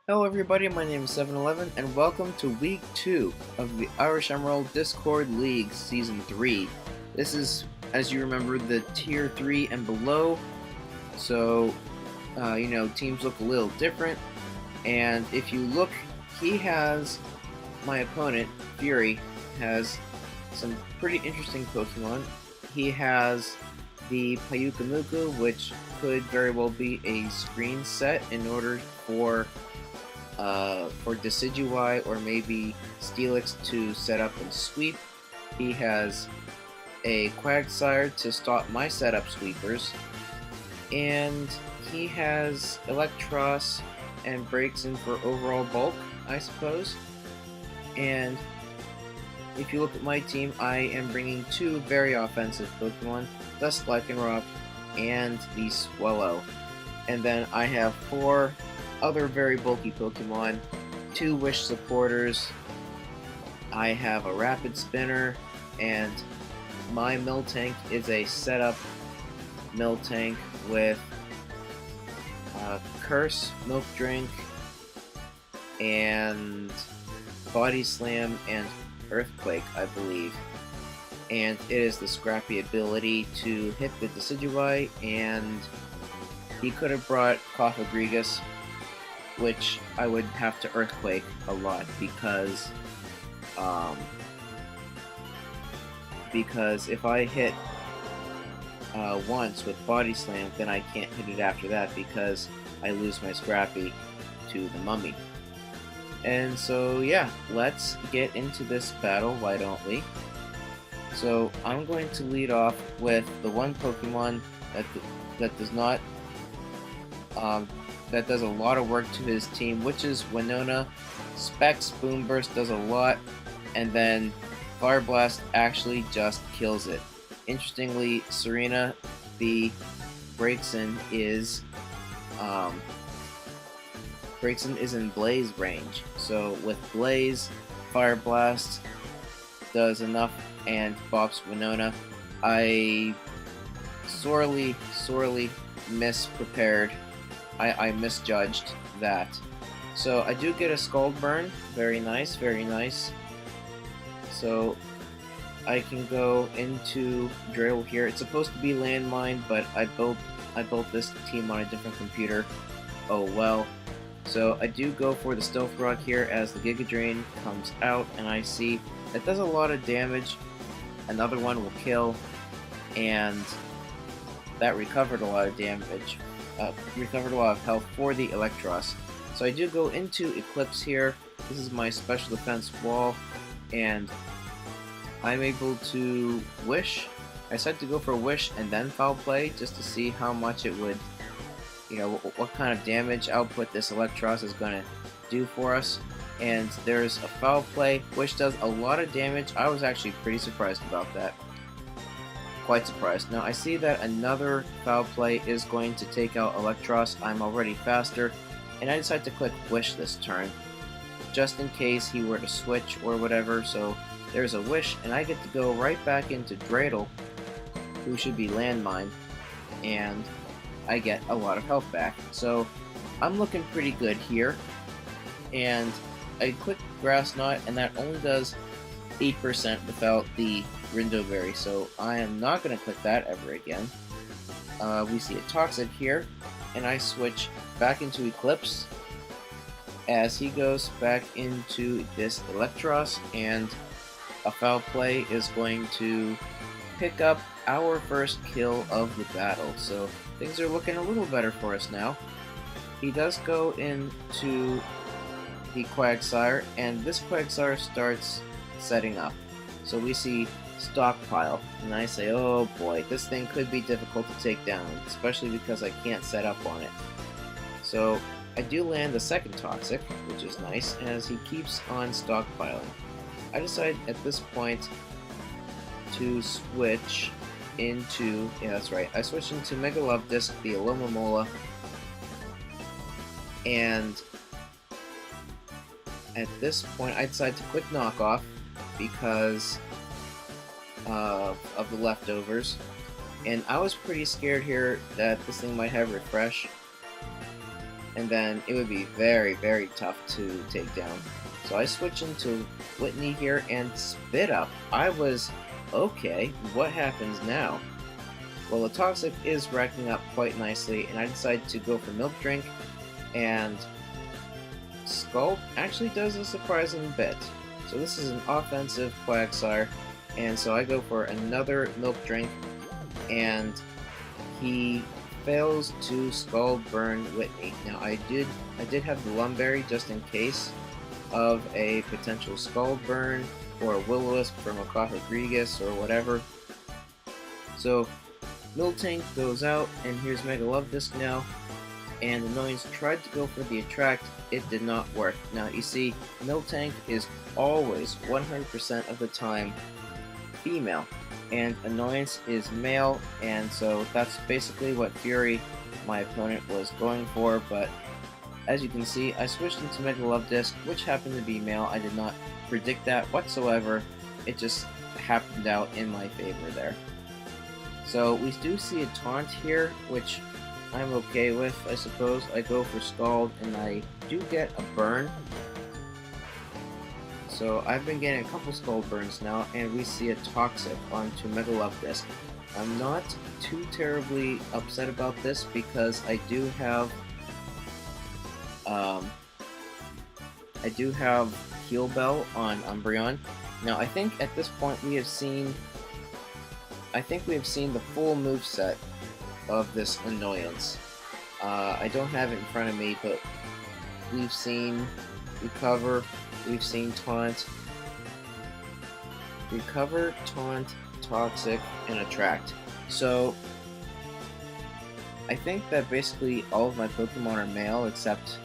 Hello everybody, my name is 711 and welcome to week 2 of the Irish Emerald Discord League Season 3. This is, as you remember, the Tier 3 and below, so, teams look a little different, and if you look, my opponent, Fury, has some pretty interesting Pokemon. He has the Payukamuku, which could very well be a screen set in order for Decidueye or maybe Steelix to set up and sweep. He has a Quagsire to stop my setup sweepers, and he has Electros and breaks in for overall bulk, I suppose. And if you look at my team, I am bringing two very offensive Pokemon, the Lycanroc and the Swellow. And then I have four other very bulky Pokemon, two Wish supporters, I have a Rapid Spinner, and my Miltank is a setup Miltank with Curse, Milk Drink, and Body Slam and Earthquake, I believe. And it is the scrappy ability to hit the Decidueye, and he could have brought Cofagrigus, which I would have to Earthquake a lot because if I hit once with Body Slam, then I can't hit it after that because I lose my Scrappy to the Mummy. And so yeah, let's get into this battle, why don't we? So I'm going to lead off with the one Pokemon that does not that does a lot of work to his team, which is Winona. Specs Boomburst does a lot, and then Fire Blast actually just kills it. Interestingly, Serena, the Braixen is in Blaze range. So with Blaze, Fire Blast does enough and bops Winona. I sorely misprepared. I misjudged that. So I do get a Scald Burn. Very nice, very nice. So I can go into Drill here. It's supposed to be Landmine, but I built this team on a different computer. Oh well. So I do go for the Stealth Rock here as the Giga Drain comes out, and I see it does a lot of damage. Another one will kill, and that recovered a lot of damage. Recovered a lot of health for the Electros. So I do go into Eclipse here. This is my special defense wall, and I'm able to Wish. I decided to go for Wish and then Foul Play just to see how much it would, what kind of damage output this Electros is going to do for us. And there's a Foul Play, which does a lot of damage. I was actually pretty surprised about that. Quite surprised. Now I see that another Foul Play is going to take out Electros. I'm already faster, and I decide to click Wish this turn, just in case he were to switch or whatever. So there's a Wish, and I get to go right back into Dreidel, who should be Landmine, and I get a lot of health back. So I'm looking pretty good here, and I click Grass Knot, and that only does 8% without the Rindo Berry, so I am not going to click that ever again. We see a Toxic here, and I switch back into Eclipse as he goes back into this Electros, and a Foul Play is going to pick up our first kill of the battle. So things are looking a little better for us now. He does go into the Quagsire, and this Quagsire starts setting up. So we see Stockpile, and I say, oh boy, this thing could be difficult to take down, especially because I can't set up on it. So I do land the second Toxic, which is nice, as he keeps on stockpiling. I decide at this point to switch into, yeah that's right, I switch into Mega Love Disc, the Alomomola, and at this point I decide to click Knockoff because of the leftovers, and I was pretty scared here that this thing might have Refresh, and then it would be very, very tough to take down. So I switch into Whitney here and Spit Up. I was, okay, what happens now? Well, the Toxic is racking up quite nicely, and I decide to go for Milk Drink, and Scald actually does a surprising bit. So this is an offensive Quagsire, and so I go for another Milk Drink, and he fails to Scald Burn Whitney. Now I did have the Lumberry just in case of a potential Scald Burn or a Will-O-Wisp from a Cofagrigus or whatever. So Miltank goes out, and here's Mega Love Disc now, and Annoyance tried to go for the Attract. It did not work. Now you see, Miltank is always 100% of the time female, and Annoyance is male, and so that's basically what Fury, my opponent, was going for. But as you can see, I switched into Mega Love Disc, which happened to be male. I did not predict that whatsoever. It just happened out in my favor there. So we do see a taunt here, which I'm okay with, I suppose. I go for Scald, and I do get a burn. So I've been getting a couple Scald burns now, and we see a Toxic onto Mega Love Disc. I'm not too terribly upset about this because I do have Heal Bell on Umbreon. Now I think at this point we have seen the full moveset of this Annoyance. I don't have it in front of me, but we've seen Recover, we've seen Taunt, Toxic, and Attract. So I think that basically all of my Pokemon are male except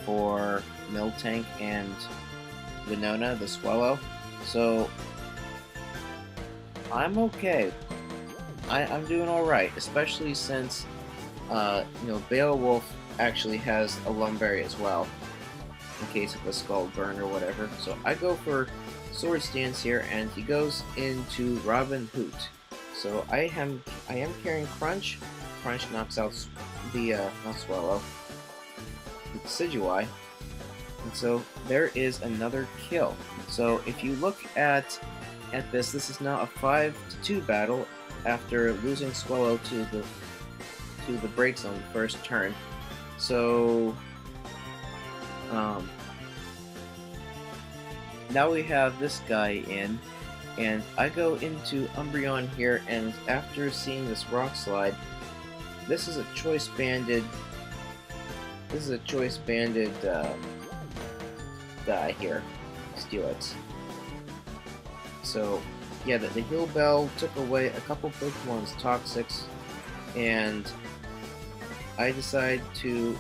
for Miltank and Winona, the Swallow. So I'm okay. I'm doing alright, especially since, Beowulf actually has a Lumberry as well, in case of a Scald Burn or whatever. So I go for Sword Stance here, and he goes into Robin Hood. So I am carrying Crunch. Crunch knocks out the, not Swallow, the Decidueye. And so there is another kill. So if you look at this, this is now a 5-2 battle after losing Swallow to the break zone the first turn. So now we have this guy in, and I go into Umbreon here, and after seeing this Rock Slide, this is a choice banded guy here, Steelix. So yeah, the Heal Bell took away a couple Pokemon's Toxics, and I decide to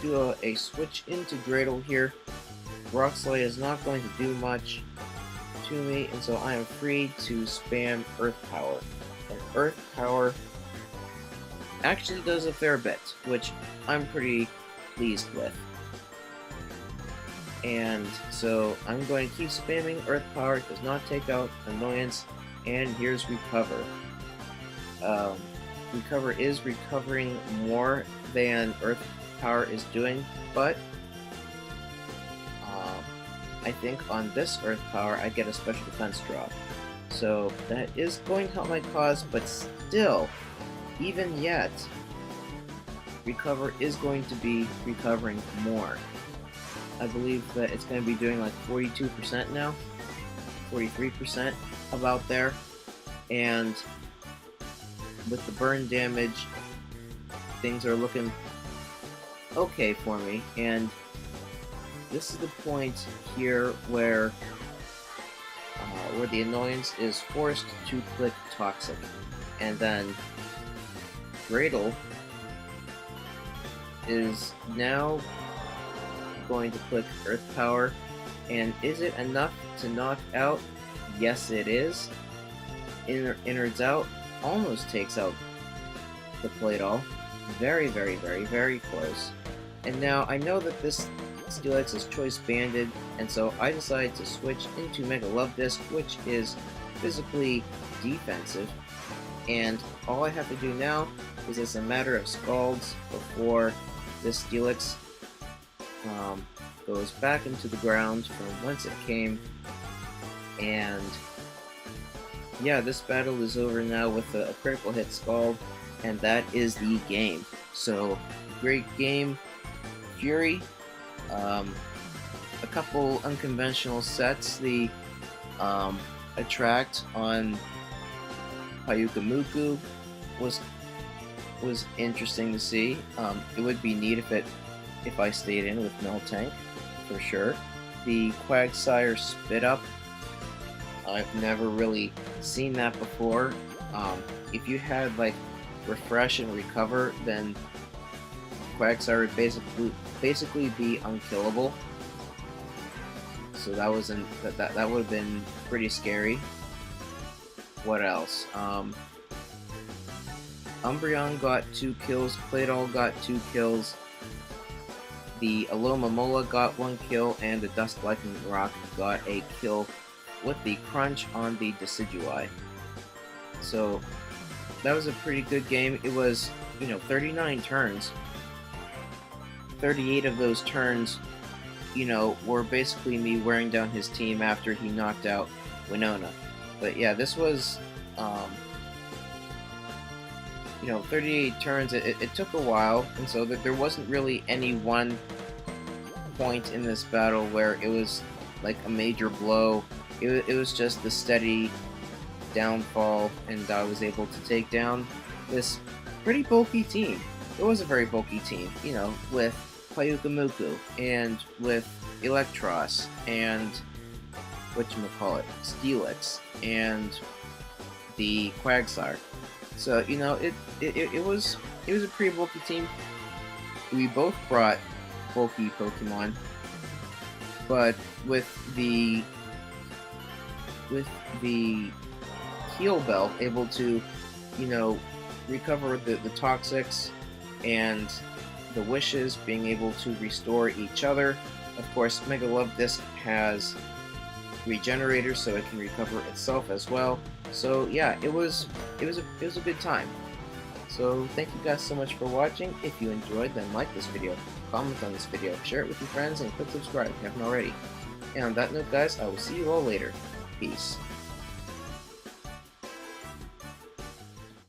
do a switch into Dreidel here. Rock Slide is not going to do much to me, and so I am free to spam Earth Power. And Earth Power actually does a fair bit, which I'm pretty pleased with. And so I'm going to keep spamming Earth Power. It does not take out Annoyance, and here's Recover. Recover is recovering more than Earth Power is doing, but I think on this Earth Power I get a special defense drop. So that is going to help my cause, but still, even yet, Recover is going to be recovering more. I believe that it's going to be doing like 42% now, 43%, about there, and with the burn damage, things are looking okay for me. And this is the point here where the Annoyance is forced to click Toxic, and then Dreidel is now going to click Earth Power. And is it enough to knock out? Yes, it is. Innards Out almost takes out the Play-Doh. Very, very, very, very close. And now I know that this Steelix is choice banded, and so I decide to switch into Mega Love Disc, which is physically defensive. And all I have to do now is it's a matter of Scalds before this Steelix goes back into the ground from whence it came, and yeah, this battle is over now with a critical hit Scald, and that is the game. So, great game, Fury. A couple unconventional sets. The attract on Payukamuku was interesting to see. It would be neat if I stayed in with Miltank, for sure. The Quagsire Spit Up, I've never really seen that before. If you had like Refresh and Recover, then Quagsire would basically be unkillable. So that wasn't that would have been pretty scary. What else? Umbreon got 2 kills, Claydol got 2 kills, the Alomomola got 1 kill, and the Dust Lightning Rock got a kill with the crunch on the Decidueye. So that was a pretty good game. It was, 39 turns. 38 of those turns, were basically me wearing down his team after he knocked out Winona. But yeah, this was, 38 turns. It took a while, and so there wasn't really any one point in this battle where it was like a major blow. It was just the steady downfall, and I was able to take down this pretty bulky team. It was a very bulky team, with Payukamuku, and with Electros, and Steelix, and the Quagsire. So, it was a pretty bulky team. We both brought bulky Pokemon, but with the Heal Bell able to, recover the Toxics, and the Wishes being able to restore each other. Of course, Mega Love Disc has Regenerator, so it can recover itself as well. So yeah, it was a good time. So thank you guys so much for watching. If you enjoyed, then like this video, comment on this video, share it with your friends, and click subscribe if you haven't already. And on that note, guys, I will see you all later. Peace.